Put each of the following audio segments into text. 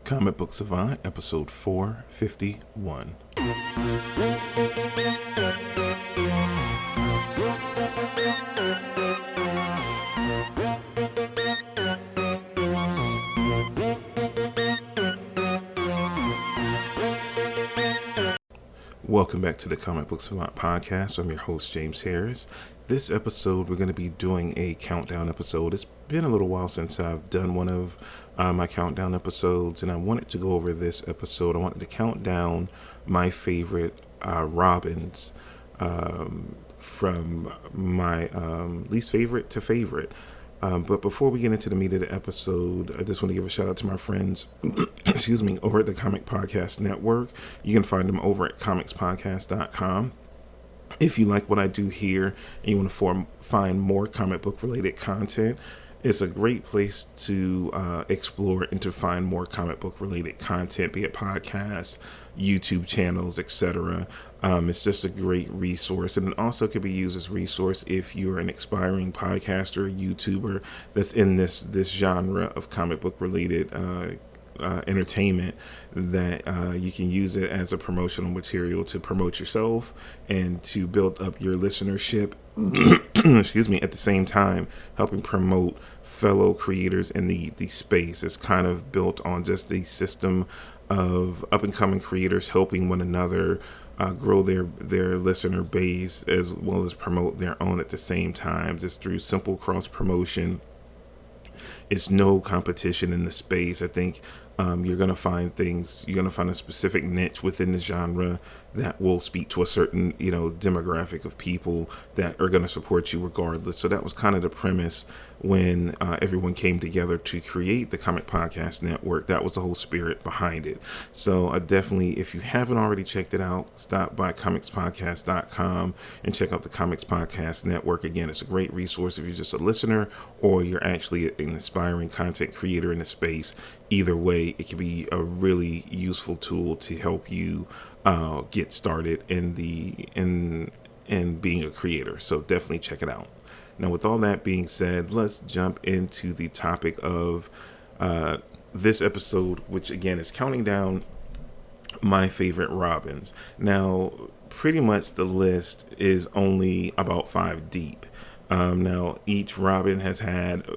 Comic Book Savant, episode 451. Welcome back to the Comic Book Savant podcast. I'm your host, James Harris. This episode, we're going to be doing a countdown episode. It's been a little while since I've done one of my countdown episodes, and I wanted to go over this episode. I wanted to count down my favorite Robins from my least favorite to favorite. But before we get into the meat of the episode, I just want to give a shout out to my friends, over at the Comic Podcast Network. You can find them over at comicspodcast.com. If you like what I do here and you want to find more comic book related content, it's a great place to explore and to find more comic book related content, be it podcasts, YouTube channels, etc. It's just a great resource, and it also could be used as a resource if you're an aspiring podcaster or YouTuber that's in this genre of comic book related entertainment, that you can use it as a promotional material to promote yourself and to build up your listenership at the same time helping promote fellow creators in the space. It's kind of built on just the system of up and coming creators helping one another grow their listener base as well as promote their own at the same time, just through simple cross promotion. It's no competition in the space. I think you're going to find a specific niche within the genre that will speak to a certain, demographic of people that are going to support you regardless. So that was kind of the premise when everyone came together to create the Comic Podcast Network. That was the whole spirit behind it. So definitely, if you haven't already checked it out, stop by comicspodcast.com and check out the Comics Podcast Network. Again, it's a great resource if you're just a listener or you're actually an aspiring content creator in the space. Either way, it can be a really useful tool to help you get started in being a creator. So definitely check it out. Now, with all that being said, let's jump into the topic of this episode, which again is counting down my favorite Robins. Now, pretty much the list is only about 5 deep. Now, each Robin has had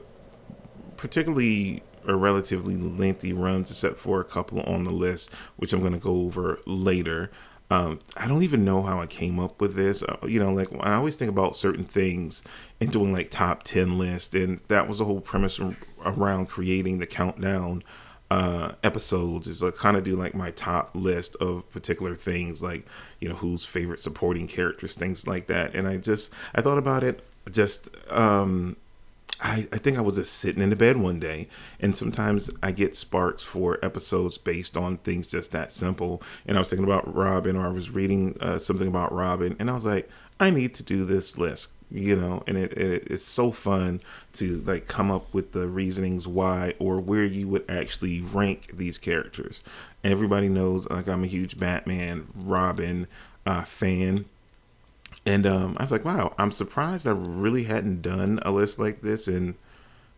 particularly a relatively lengthy runs, except for a couple on the list, which I'm going to go over later. I don't even know how I came up with this. I always think about certain things and doing like top 10 lists, and that was the whole premise around creating the countdown episodes, is like kind of do like my top list of particular things, like who's favorite supporting characters, things like that. And I thought about it. I think I was just sitting in the bed one day, and sometimes I get sparks for episodes based on things just that simple. And I was thinking about Robin, or I was reading something about Robin, and I was like, I need to do this list, and it's so fun to like come up with the reasonings why or where you would actually rank these characters. Everybody knows, like, I'm a huge Batman, Robin fan. And I was like, wow, I'm surprised I really hadn't done a list like this in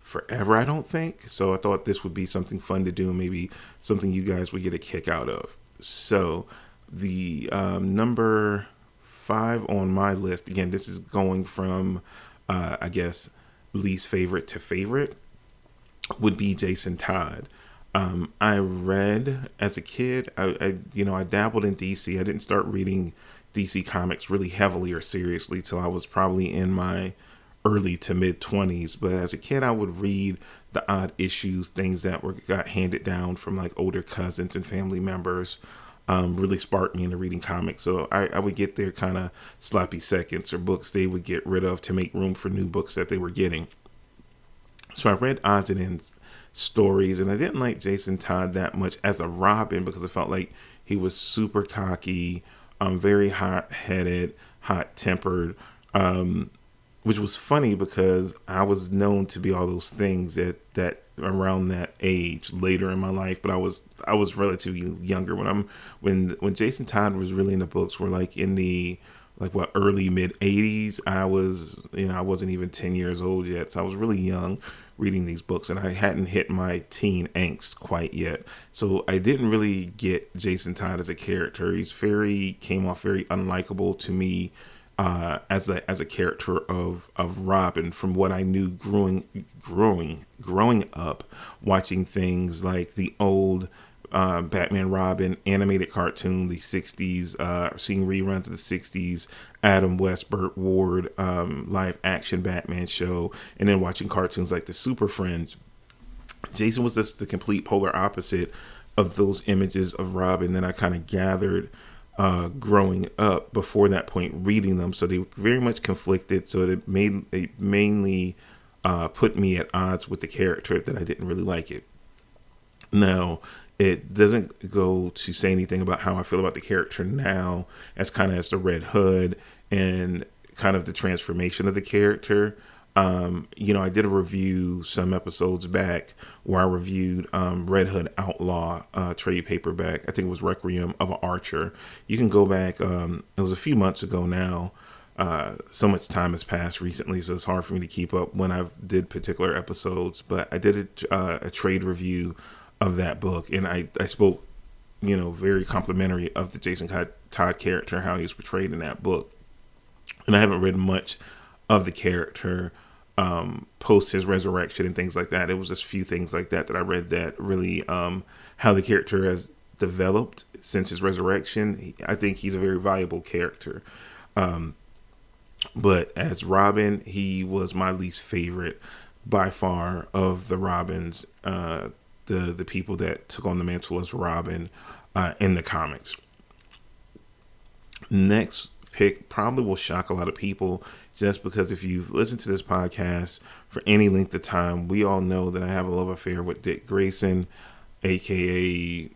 forever, I don't think. So I thought this would be something fun to do, maybe something you guys would get a kick out of. So the number 5 on my list, again, this is going from, least favorite to favorite, would be Jason Todd. I read as a kid, I dabbled in DC. I didn't start reading DC Comics really heavily or seriously till I was probably in my early to mid 20s. But as a kid, I would read the odd issues, things that got handed down from like older cousins and family members. Really sparked me into reading comics. So I would get their kind of sloppy seconds or books they would get rid of to make room for new books that they were getting. So I read odds and ends stories, and I didn't like Jason Todd that much as a Robin because I felt like he was super cocky, very hot-headed, hot-tempered, which was funny because I was known to be all those things that around that age later in my life. But I was relatively younger when Jason Todd was really in the books. Were like in the early mid 80s. I wasn't even 10 years old yet, so I was really young reading these books, and I hadn't hit my teen angst quite yet. So I didn't really get Jason Todd as a character. Came off very unlikable to me as a character of Robin, from what I knew growing up, watching things like the old Batman Robin animated cartoon, the 60s, seeing reruns of the 60s, Adam West, Burt Ward, live action Batman show, and then watching cartoons like the Super Friends. Jason was just the complete polar opposite of those images of Robin that I kind of gathered growing up before that point, reading them. So they were very much conflicted. So it mainly put me at odds with the character, that I didn't really like it. Now, it doesn't go to say anything about how I feel about the character now, as kind of as the Red Hood and kind of the transformation of the character. I did a review some episodes back where I reviewed Red Hood Outlaw trade paperback. I think it was Requiem of an Archer. You can go back. It was a few months ago now. So much time has passed recently, so it's hard for me to keep up when I did particular episodes. But I did a trade review of that book, and I spoke, very complimentary of the Jason Todd character, how he was portrayed in that book. And I haven't read much of the character post his resurrection and things like that. It was just a few things like that I read that really how the character has developed since his resurrection. I think he's a very valuable character. But as Robin, he was my least favorite by far of the Robins, the people that took on the mantle as Robin in the comics. Next pick probably will shock a lot of people, just because if you've listened to this podcast for any length of time, we all know that I have a love affair with Dick Grayson, aka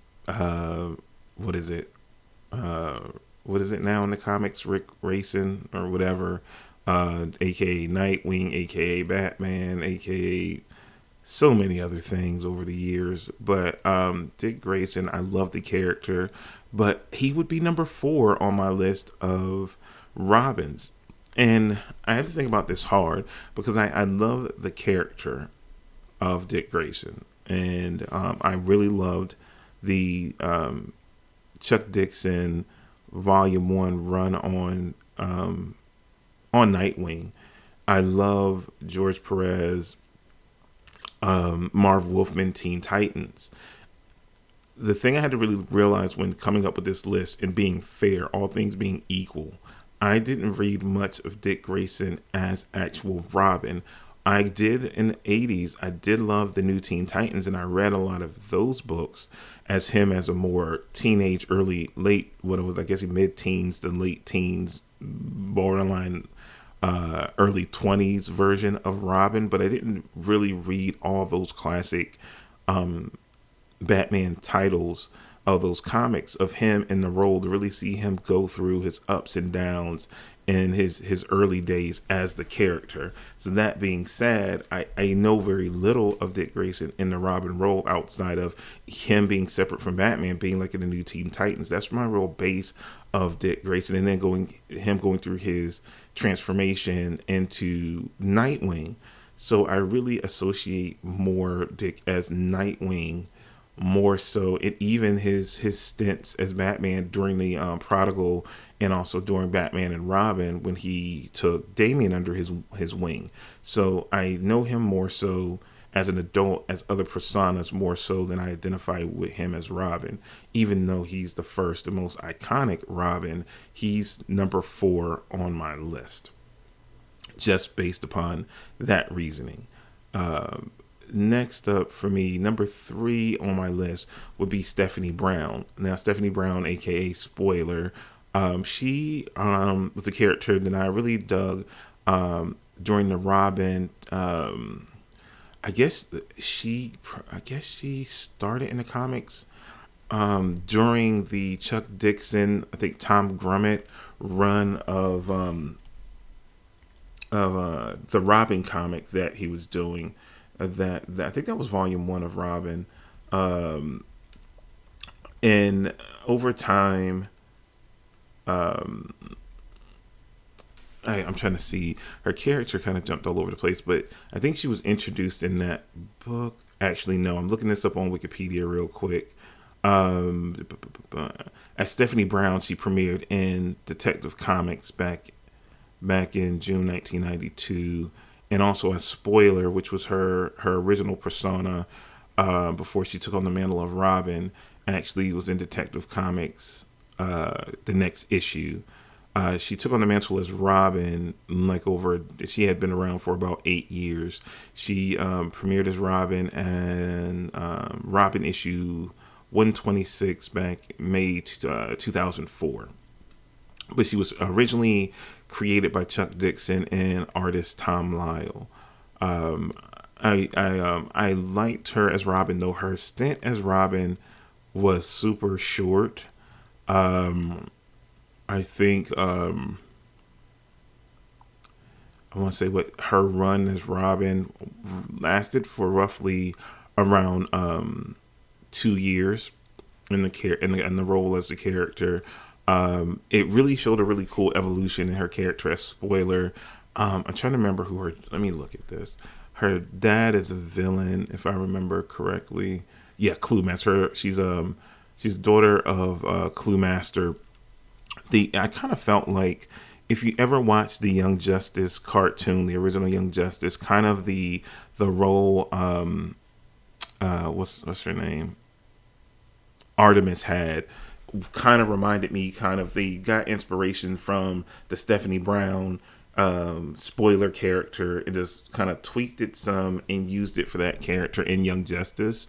what is it now in the comics, Rick Grayson or whatever, aka Nightwing, aka Batman, aka so many other things over the years. But Dick Grayson, I love the character, but he would be number 4 on my list of Robins. And I had to think about this hard, because I love the character of Dick Grayson. And I really loved the Chuck Dixon Volume 1 run on Nightwing. I love George Perez, Marv Wolfman, Teen Titans. The thing I had to really realize when coming up with this list, and being fair, all things being equal, I didn't read much of Dick Grayson as actual Robin. I did in the 80s. I did love the New Teen Titans, and I read a lot of those books as him as a more teenage, late, what it was, I guess mid-teens to late teens, borderline early 20s version of Robin. But I didn't really read all those classic Batman titles of those comics of him in the role, to really see him go through his ups and downs in his early days as the character. So that being said, I know very little of Dick Grayson in the Robin role, outside of him being separate from Batman, being like in the New Teen Titans. That's my real base of Dick Grayson. And then going through his transformation into Nightwing. So I really associate more Dick as Nightwing, more so, and even his stints as Batman during the Prodigal, and also during Batman and Robin, when he took Damian under his wing. So I know him more so as an adult, as other personas, more so than I identify with him as Robin. Even though he's the first, the most iconic Robin, he's number 4 on my list, just based upon that reasoning. Next up for me, number 3 on my list would be Stephanie Brown. Now, Stephanie Brown, aka Spoiler, she was a character that I really dug during the Robin. I guess she started in the comics during the Chuck Dixon, I think Tom Grummett run of the Robin comic that he was doing. That I think that was Volume 1 of Robin. And over time, I'm trying to see. Her character kind of jumped all over the place, but I think she was introduced in that book. Actually, no, I'm looking this up on Wikipedia real quick. Um, as Stephanie Brown, she premiered in Detective Comics back in June 1992, and also as Spoiler, which was her original persona before she took on the mantle of Robin. Actually, was in Detective Comics the next issue. She took on the mantle as Robin like over. She had been around for about 8 years. She premiered as Robin and Robin issue 126 back May 2004. But she was originally created by Chuck Dixon and artist Tom Lyle. Um, I liked her as Robin, though her stint as Robin was super short. Um, I think I want to say what her run as Robin lasted for roughly around 2 years in the role as the character. It really showed a really cool evolution in her character as Spoiler. I'm trying to remember who her. Let me look at this. Her dad is a villain, if I remember correctly. Yeah, Clue Master. She's the daughter of Clue Master. The I kind of felt like if you ever watched the Young Justice cartoon, the original Young Justice, kind of the role. What's her name? Artemis had kind of reminded me kind of they got inspiration from the Stephanie Brown Spoiler character and just kind of tweaked it some and used it for that character in Young Justice.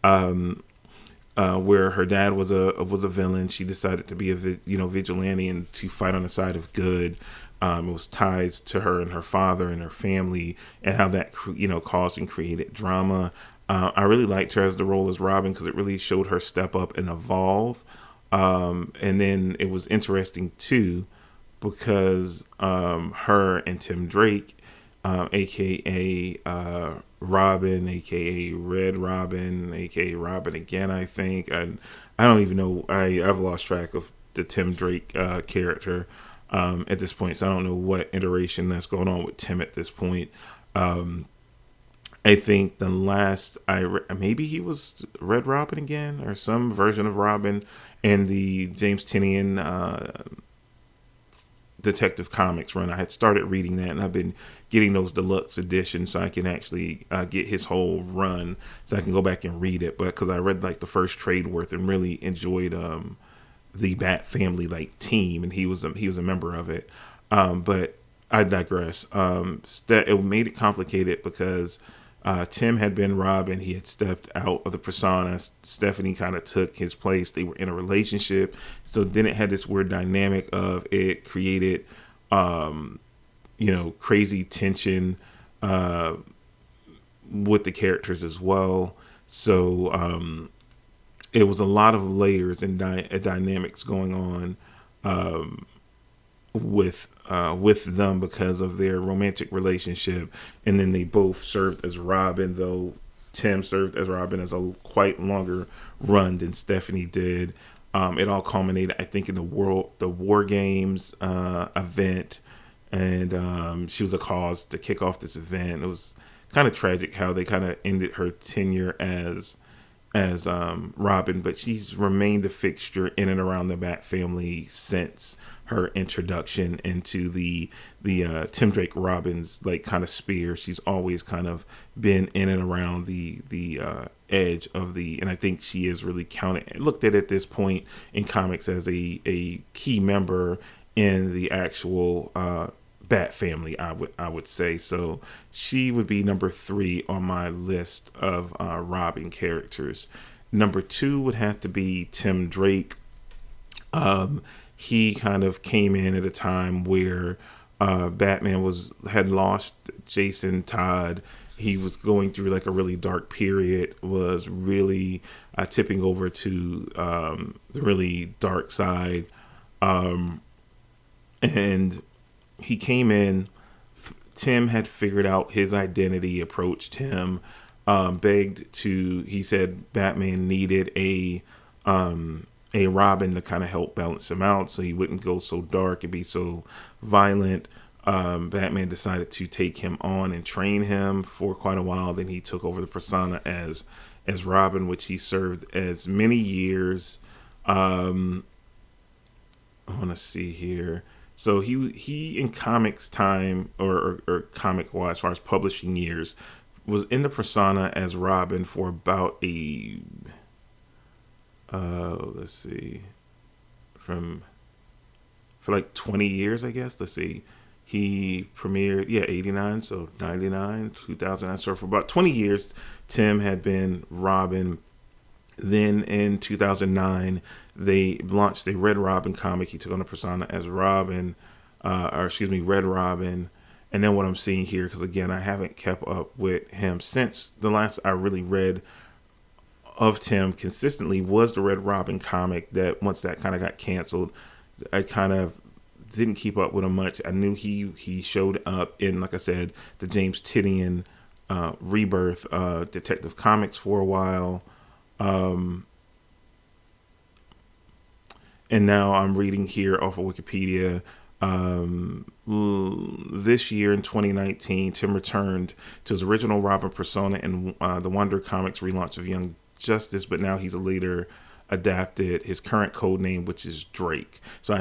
Um, where her dad was a villain, she decided to be a vigilante and to fight on the side of good. It was ties to her and her father and her family, and how that caused and created drama. I really liked her as the role as Robin because it really showed her step up and evolve. And then it was interesting too because her and Tim Drake, aka Robin, aka Red Robin, aka Robin again, I think. And I don't even know. I've lost track of the Tim Drake character at this point, so I don't know what iteration that's going on with Tim at this point. Um, I think the last maybe he was Red Robin again or some version of Robin in the James Tinian Detective Comics run. I had started reading that, and I've been getting those deluxe editions so I can actually get his whole run, so I can go back and read it. But because I read like the first trade worth and really enjoyed the Bat Family like team, and he was a member of it. But I digress. It made it complicated because Tim had been Robin. He had stepped out of the persona. Stephanie kind of took his place. They were in a relationship. So then it had this weird dynamic of it created, crazy tension with the characters as well. So it was a lot of layers and dynamics going on with them because of their romantic relationship, and then they both served as Robin, though Tim served as Robin as a quite longer run than Stephanie did. It all culminated, I think, in the War Games event, and she was a cause to kick off this event. It was kind of tragic how they kind of ended her tenure as Robin, but she's remained a fixture in and around the Bat Family since her introduction into the Tim Drake Robin's like kind of sphere. She's always kind of been in and around the edge of and I think she is really looked at this point in comics as a key member in the actual Bat Family. I would say so. She would be number 3 on my list of Robin characters. Number 2 would have to be Tim Drake. He kind of came in at a time where Batman had lost Jason Todd. He was going through like a really dark period, was really tipping over to the really dark side. And he came in. Tim had figured out his identity, approached him, he said Batman needed a Robin to kind of help balance him out so he wouldn't go so dark and be so violent. Batman decided to take him on and train him for quite a while. Then he took over the persona as Robin, which he served as many years. I want to see here. So he in comics time or comic wise, as far as publishing years, was in the persona as Robin for about a let's see, from for like 20 years, I guess. Let's see. He premiered, 89, so 99, 2009. So for about 20 years, Tim had been Robin. Then in 2009, they launched a Red Robin comic. He took on a persona as Robin, Red Robin. And then what I'm seeing here, because again, I haven't kept up with him since the last I really read of Tim consistently was the Red Robin comic. That once that kind of got canceled, I kind of didn't keep up with him much. I knew he showed up in, like I said, the James Tynion Rebirth Detective Comics for a while. And now I'm reading here off of Wikipedia. This year in 2019, Tim returned to his original Robin persona in the Wonder Comics relaunch of Young Justice, but now he's a leader adapted his current code name, which is Drake. So I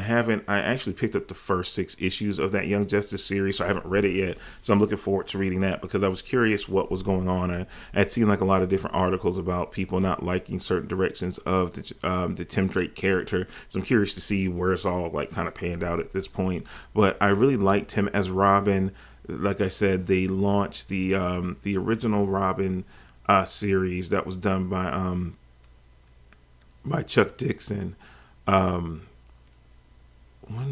actually picked up the first 6 issues of that Young Justice series, so I haven't read it yet. So I'm looking forward to reading that because I was curious what was going on. I had seen like a lot of different articles about people not liking certain directions of the Tim Drake character. So I'm curious to see where it's all like kind of panned out at this point. But I really liked him as Robin. Like I said, they launched the original Robin series that was done by Chuck Dixon. When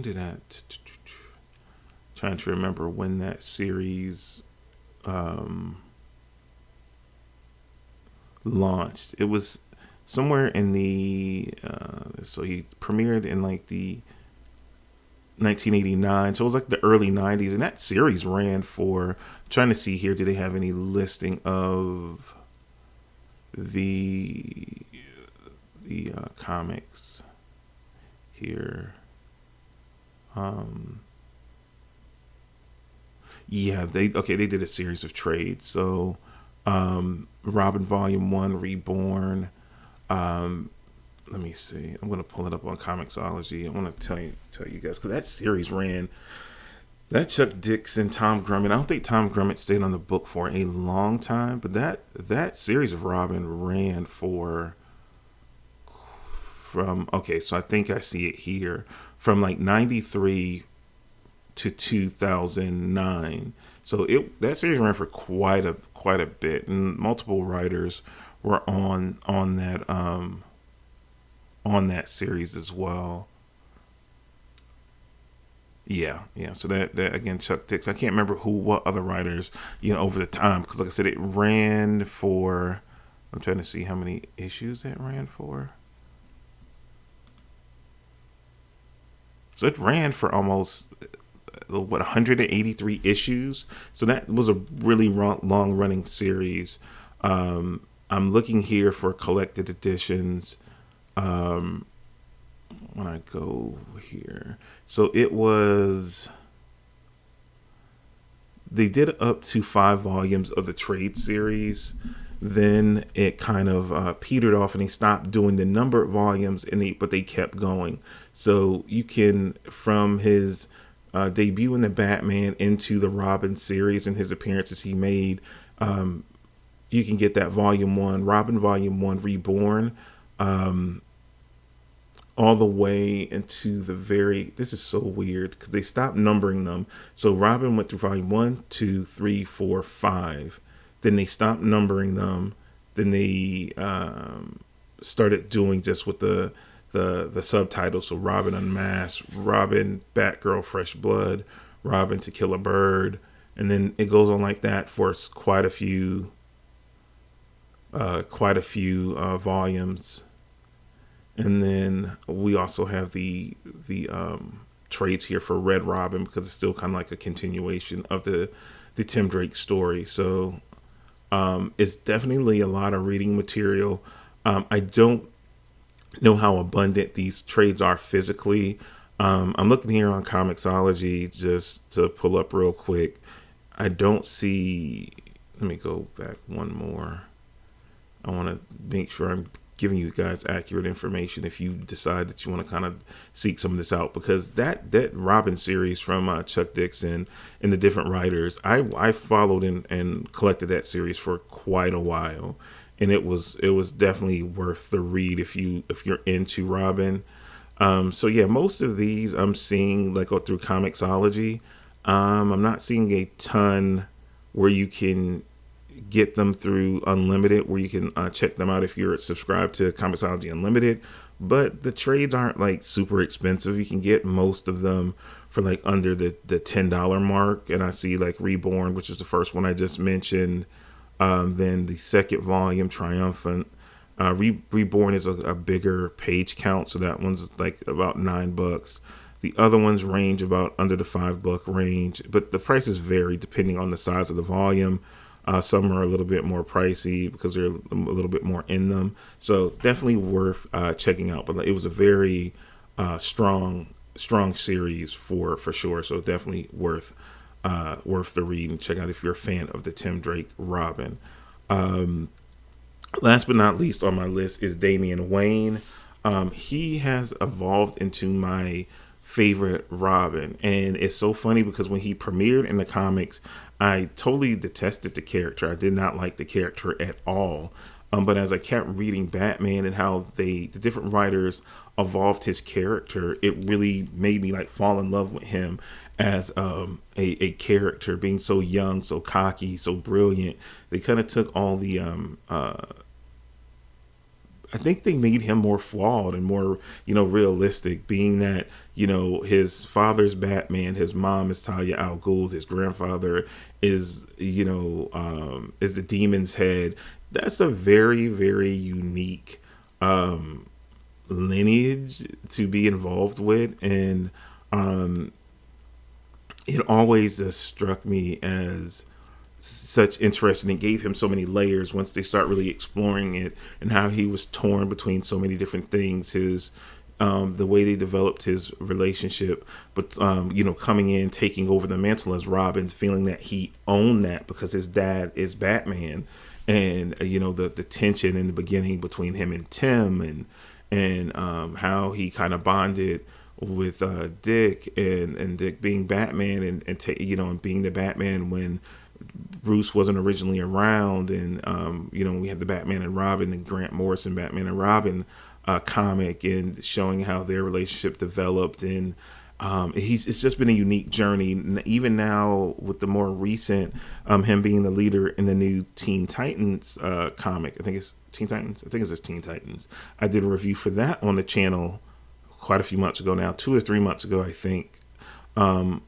did that? Trying to remember when that series launched. It was somewhere in the. So he premiered in like the 1989. So it was like the early 90s, and that series ran for. I'm trying to see here. Do they have any listing of the comics here? They did a series of trades. So Robin Volume 1 Reborn. Let me see. I'm going to pull it up on Comixology. I want to tell you guys, because that series ran. That Chuck Dixon, Tom Grummett. I don't think Tom Grummett stayed on the book for a long time, but that series of Robin ran so I think I see it here from like 93 to 2009. So that series ran for quite a bit, and multiple writers were on that series as well. Yeah. So that again, Chuck Dixon. I can't remember what other writers, over the time, because like I said, it ran for. I'm trying to see how many issues it ran for. So it ran for almost 183 issues. So that was a really long running series. I'm looking here for collected editions. When I go here, so they did up to 5 volumes of the trade series. Then it kind of petered off, and they stopped doing the numbered volumes, but they kept going. So you can, from his debut in the Batman into the Robin series and his appearances he made, you can get that Volume 1, Robin Volume 1 Reborn, all the way into this is so weird because they stopped numbering them. So Robin went through Volume 1, 2, 3, 4, 5. Then they stopped numbering them. Then they started doing just with the subtitles. So Robin Unmasked, Robin Batgirl Fresh Blood, Robin To Kill a Bird. And then it goes on like that for quite a few volumes. And then we also have the trades here for Red Robin, because it's still kind of like a continuation of the Tim Drake story. So it's definitely a lot of reading material. I don't know how abundant these trades are physically. I'm looking here on Comixology just to pull up real quick. I don't see. Let me go back one more. I want to make sure I'm giving you guys accurate information if you decide that you want to kind of seek some of this out, because that Robin series from Chuck Dixon and the different writers, I followed and collected that series for quite a while, and it was definitely worth the read if you're into Robin. So yeah, most of these I'm seeing like go through Comixology. I'm not seeing a ton where you can get them through Unlimited, where you can check them out if you're subscribed to Comixology Unlimited. But the trades aren't like super expensive. You can get most of them for like under the $10 mark. And I see like Reborn, which is the first one I just mentioned. Then the second volume, Triumphant. Reborn is a bigger page count, so that one's like about $9. The other ones range about under the $5 range, but the prices vary depending on the size of the volume. Some are a little bit more pricey because they're a little bit more in them. So definitely worth checking out. But it was a very strong series for sure. So definitely worth the read, and check out if you're a fan of the Tim Drake Robin. Last but not least on my list is Damian Wayne. He has evolved into my favorite Robin, and it's so funny because when he premiered in the comics, I totally detested the character. I did not like the character at all. But as I kept reading Batman and how the different writers evolved his character, it really made me like fall in love with him as a character, being so young, so cocky, so brilliant. They kind of took all the I think they made him more flawed and more, realistic, being that, his father's Batman, his mom is Talia al Ghul, his grandfather is, is the Demon's Head. That's a very, very unique lineage to be involved with. And it always just struck me as such interesting, and gave him so many layers once they start really exploring it, and how he was torn between so many different things. His the way they developed his relationship, but coming in, taking over the mantle as Robin, feeling that he owned that because his dad is Batman, and the tension in the beginning between him and Tim, and how he kind of bonded with Dick, and Dick being Batman, and being the Batman when Bruce wasn't originally around, and we had the Batman and Robin, and Grant Morrison Batman and Robin comic, and showing how their relationship developed, and it's just been a unique journey. Even now with the more recent him being the leader in the new Teen Titans comic, I think it's Teen Titans. I think it's just Teen Titans. I did a review for that on the channel quite a few months ago now, 2 or 3 months ago, I think, on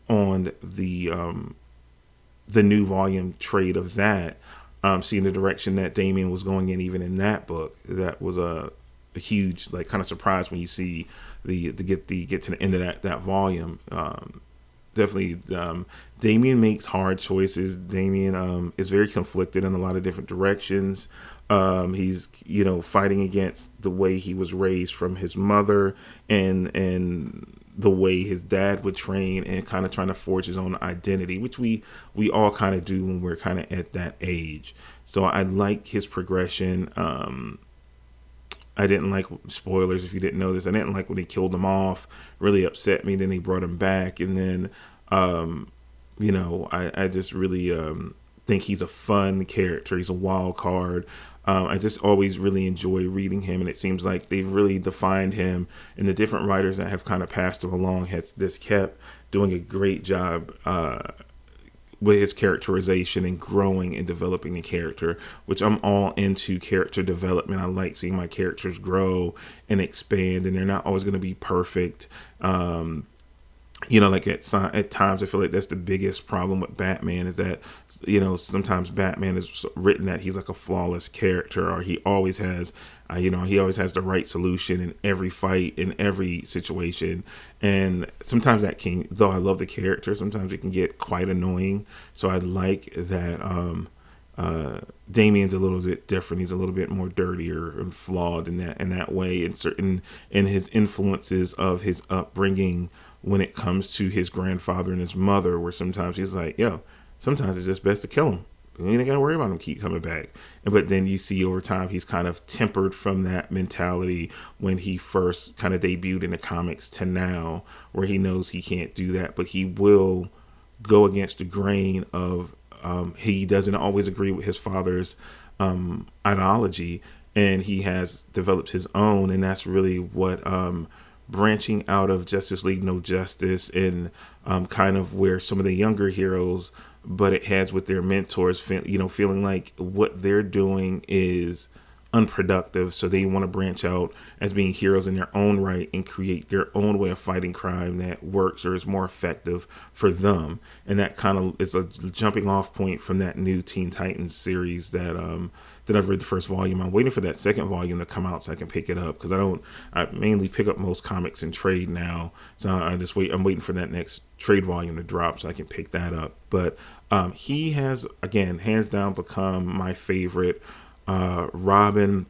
the new volume trade of that, seeing the direction that Damian was going in, even in that book. That was a huge, like, kind of surprise when you see the get to the end of that volume. Definitely, Damian makes hard choices. Damian is very conflicted in a lot of different directions. He's fighting against the way he was raised from his mother, and the way his dad would train, and kind of trying to forge his own identity, which we all kind of do when we're kind of at that age. So I like his progression. I didn't like, spoilers if you didn't know this, I didn't like when they killed him off. Really upset me. Then they brought him back, and then I just really think he's a fun character. He's a wild card. I just always really enjoy reading him, and it seems like they've really defined him, and the different writers that have kind of passed him along has just kept doing a great job with his characterization and growing and developing the character, which I'm all into character development. I like seeing my characters grow and expand, and they're not always going to be perfect. Like at times I feel like that's the biggest problem with Batman, is that, sometimes Batman is written that he's like a flawless character, or he always has, the right solution in every fight, in every situation. And sometimes that can, though I love the character, sometimes it can get quite annoying. So I like that, Damien's a little bit different. He's a little bit more dirtier and flawed in that way, and certain in his influences of his upbringing when it comes to his grandfather and his mother, where sometimes he's like, yo, sometimes it's just best to kill him. You ain't got to worry about him keep coming back. But then you see over time he's kind of tempered from that mentality when he first kind of debuted in the comics to now, where he knows he can't do that, but he will go against the grain of he doesn't always agree with his father's ideology, and he has developed his own, and that's really what branching out of Justice League No Justice and kind of where some of the younger heroes, but it has with their mentors, feeling like what they're doing is unproductive, so they want to branch out as being heroes in their own right and create their own way of fighting crime that works or is more effective for them. And that kind of is a jumping off point from that new Teen Titans series that I've read the first volume. I'm waiting for that second volume to come out so I can pick it up, because I mainly pick up most comics in trade now, so I'm waiting for that next trade volume to drop so I can pick that up. But he has, again, hands down become my favorite Robin,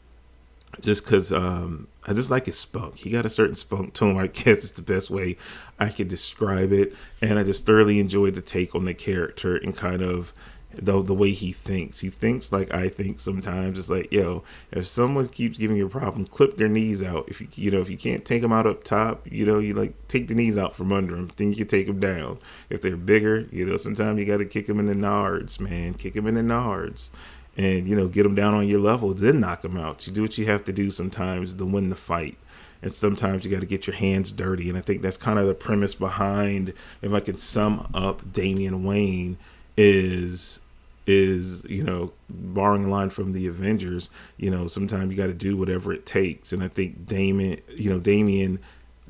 just because I just like his spunk. He got a certain spunk to him, I guess is the best way I could describe it. And I just thoroughly enjoyed the take on the character and kind of the way he thinks. He thinks like I think sometimes. It's like, yo, if someone keeps giving you a problem, clip their knees out. If you can't take them out up top, you like take the knees out from under them. Then you can take them down. If they're bigger, sometimes you got to kick them in the nards, man. Kick them in the nards. And, get them down on your level, then knock them out. You do what you have to do sometimes to win the fight. And sometimes you got to get your hands dirty. And I think that's kind of the premise behind, if I could sum up Damian Wayne, is borrowing a line from the Avengers, sometimes you got to do whatever it takes. And I think Damian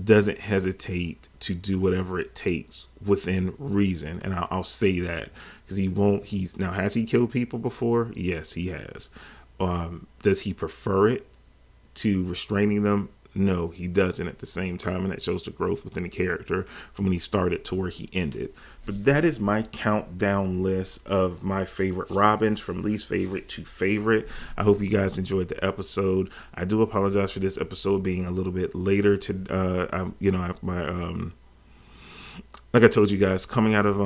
doesn't hesitate to do whatever it takes within reason. And I'll say that because has he killed people before? Yes, he has. Does he prefer it to restraining them? No, he doesn't at the same time. And that shows the growth within the character from when he started to where he ended. But that is my countdown list of my favorite Robins, from least favorite to favorite. I hope you guys enjoyed the episode. I do apologize for this episode being a little bit later like I told you guys, coming out of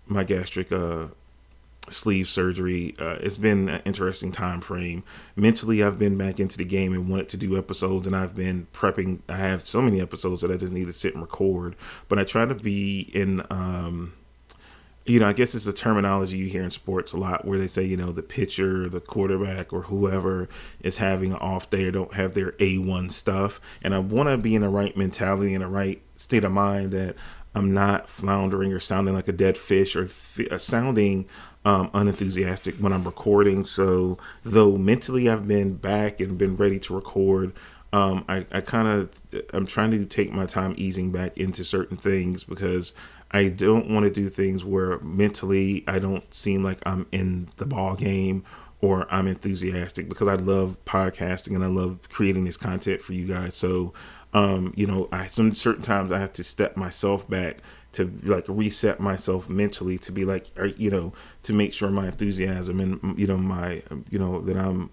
my gastric sleeve surgery, it's been an interesting time frame. Mentally, I've been back into the game and wanted to do episodes, and I've been prepping. I have so many episodes that I just need to sit and record, but I try to be in I guess it's a terminology you hear in sports a lot, where they say, the pitcher, the quarterback, or whoever is having an off day or don't have their A1 stuff. And I want to be in the right mentality and the right state of mind, that I'm not floundering or sounding like a dead fish or sounding unenthusiastic when I'm recording. So though mentally I've been back and been ready to record, I'm trying to take my time easing back into certain things, because I don't want to do things where mentally I don't seem like I'm in the ball game or I'm enthusiastic, because I love podcasting and I love creating this content for you guys. So, some certain times I have to step myself back to reset myself mentally to be to make sure my enthusiasm and, that I'm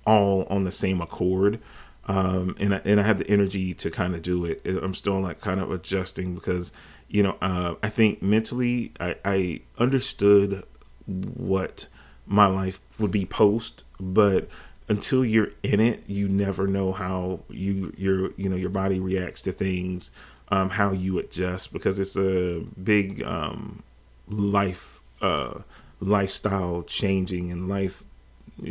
all on the same accord. And I have the energy to kind of do it. I'm still kind of adjusting, because, I think mentally I understood what my life would be post, but until you're in it, you never know how your body reacts to things, how you adjust, because it's a big lifestyle changing and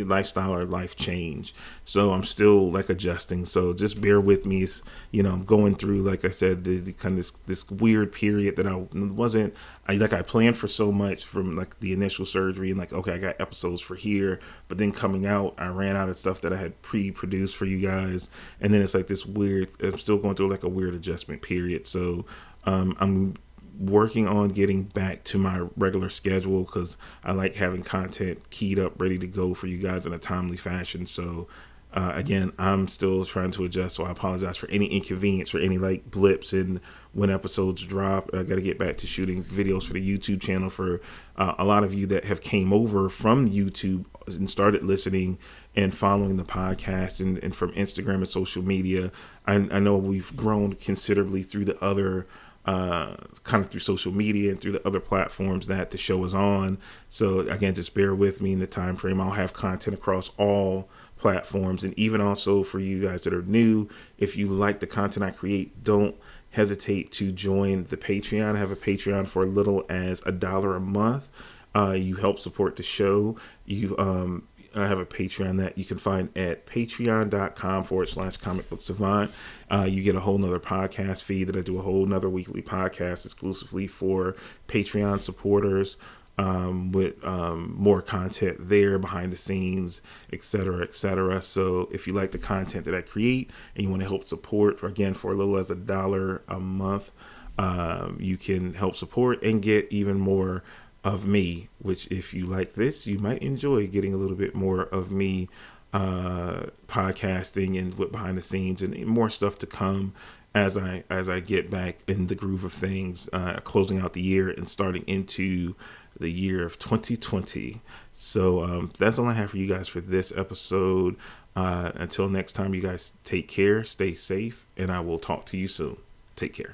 lifestyle or life change. So I'm still adjusting. So just bear with me. It's, I'm going through, like I said, the kind of this weird period that I planned for so much from the initial surgery, and okay, I got episodes for here, but then coming out, I ran out of stuff that I had pre-produced for you guys. And then it's this weird, I'm still going through a weird adjustment period. So I'm working on getting back to my regular schedule, because I like having content keyed up, ready to go for you guys in a timely fashion. So again, I'm still trying to adjust, so I apologize for any inconvenience or any blips in when episodes drop. I got to get back to shooting videos for the YouTube channel for a lot of you that have came over from YouTube and started listening and following the podcast and from Instagram and social media. I know we've grown considerably through the other kind of through social media and through the other platforms that the show is on. So again, just bear with me in the time frame. I'll have content across all platforms, and even also for you guys that are new, if you like the content I create, don't hesitate to join the Patreon. I have a Patreon for as little as $1 a month. You help support the show. I have a Patreon that you can find at patreon.com/comic book savant. You get a whole nother podcast feed that I do a whole nother weekly podcast exclusively for Patreon supporters, with more content there, behind the scenes, etc., etc. So if you like the content that I create and you want to help support, again, for as little as $1 a month, you can help support and get even more of me, which if you like this, you might enjoy getting a little bit more of me podcasting and with behind the scenes and more stuff to come as I get back in the groove of things, closing out the year and starting into the year of 2020. So that's all I have for you guys for this episode. Until next time, you guys take care, stay safe, and I will talk to you soon. Take care.